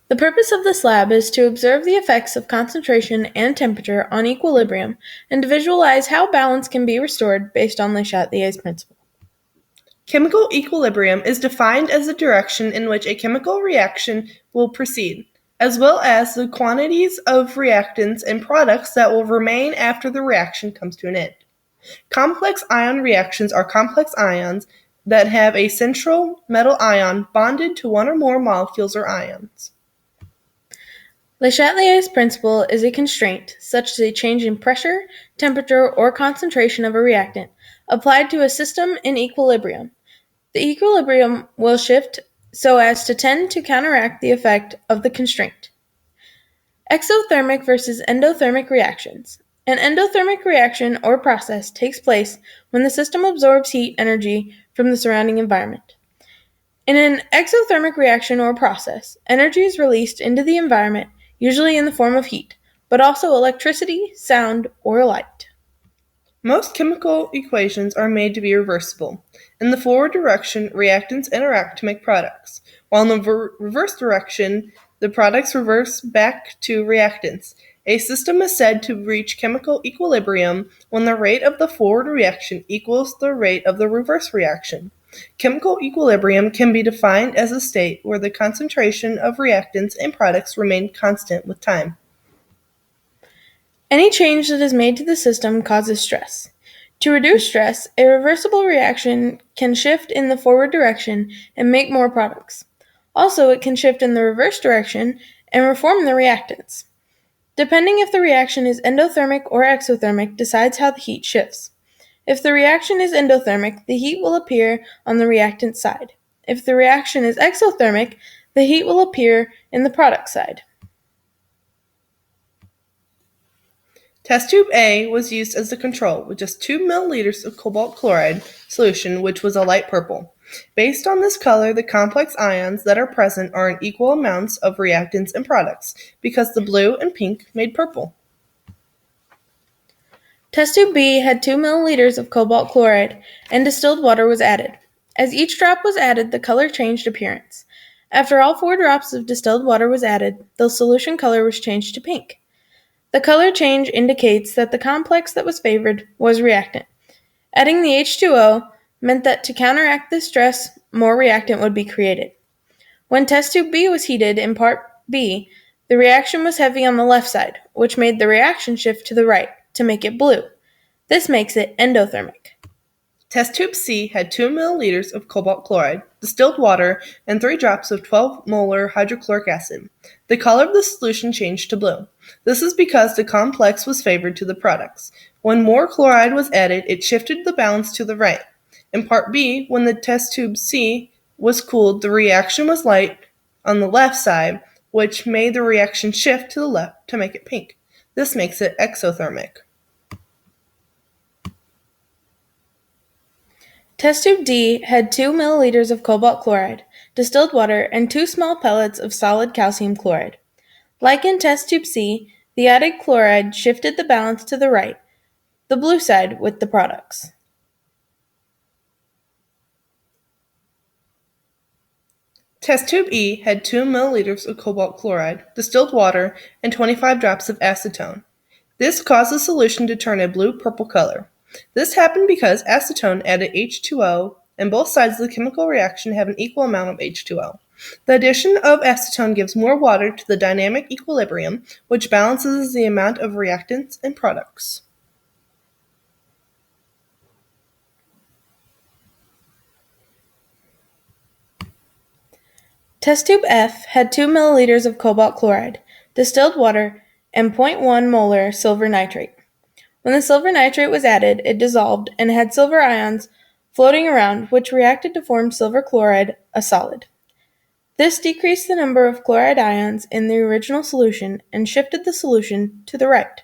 The purpose of this lab is to observe the effects of concentration and temperature on equilibrium and to visualize how balance can be restored based on Le Chatelier's principle. Chemical equilibrium is defined as the direction in which a chemical reaction will proceed, as well as the quantities of reactants and products that will remain after the reaction comes to an end. Complex ion reactions are complex ions that have a central metal ion bonded to one or more molecules or ions. Le Chatelier's principle is a constraint, such as a change in pressure, temperature, or concentration of a reactant, applied to a system in equilibrium. The equilibrium will shift so as to tend to counteract the effect of the constraint. Exothermic versus endothermic reactions. An endothermic reaction or process takes place when the system absorbs heat energy from the surrounding environment. In an exothermic reaction or process, energy is released into the environment, usually in the form of heat, but also electricity, sound, or light. Most chemical equations are made to be reversible. In the forward direction, reactants interact to make products, while in the reverse direction, the products reverse back to reactants. A system is said to reach chemical equilibrium when the rate of the forward reaction equals the rate of the reverse reaction. Chemical equilibrium can be defined as a state where the concentration of reactants and products remain constant with time. Any change that is made to the system causes stress. To reduce stress, a reversible reaction can shift in the forward direction and make more products. Also, it can shift in the reverse direction and reform the reactants. Depending if the reaction is endothermic or exothermic decides how the heat shifts. If the reaction is endothermic, the heat will appear on the reactant side. If the reaction is exothermic, the heat will appear in the product side. Test tube A was used as the control with just 2 milliliters of cobalt chloride solution, which was a light purple. Based on this color, the complex ions that are present are in equal amounts of reactants and products, because the blue and pink made purple. Test tube B had 2 milliliters of cobalt chloride, and distilled water was added. As each drop was added, the color changed appearance. After all 4 drops of distilled water was added, the solution color was changed to pink. The color change indicates that the complex that was favored was reactant. Adding the H2O meant that to counteract this stress, more reactant would be created. When test tube B was heated in part B, the reaction was heavy on the left side, which made the reaction shift to the right to make it blue. This makes it endothermic. Test tube C had 2 milliliters of cobalt chloride, distilled water, and 3 drops of 12 molar hydrochloric acid. The color of the solution changed to blue. This is because the complex was favored to the products. When more chloride was added, it shifted the balance to the right. In part B, when the test tube C was cooled, the reaction was light on the left side, which made the reaction shift to the left to make it pink. This makes it exothermic. Test tube D had 2 milliliters of cobalt chloride, distilled water, and 2 small pellets of solid calcium chloride. Like in test tube C, the added chloride shifted the balance to the right, the blue side with the products. Test tube E had 2 milliliters of cobalt chloride, distilled water, and 25 drops of acetone. This caused the solution to turn a blue-purple color. This happened because acetone added H2O, and both sides of the chemical reaction have an equal amount of H2O. The addition of acetone gives more water to the dynamic equilibrium, which balances the amount of reactants and products. Test tube F had 2 milliliters of cobalt chloride, distilled water, and 0.1 molar silver nitrate. When the silver nitrate was added, it dissolved and had silver ions floating around, which reacted to form silver chloride, a solid. This decreased the number of chloride ions in the original solution and shifted the solution to the right.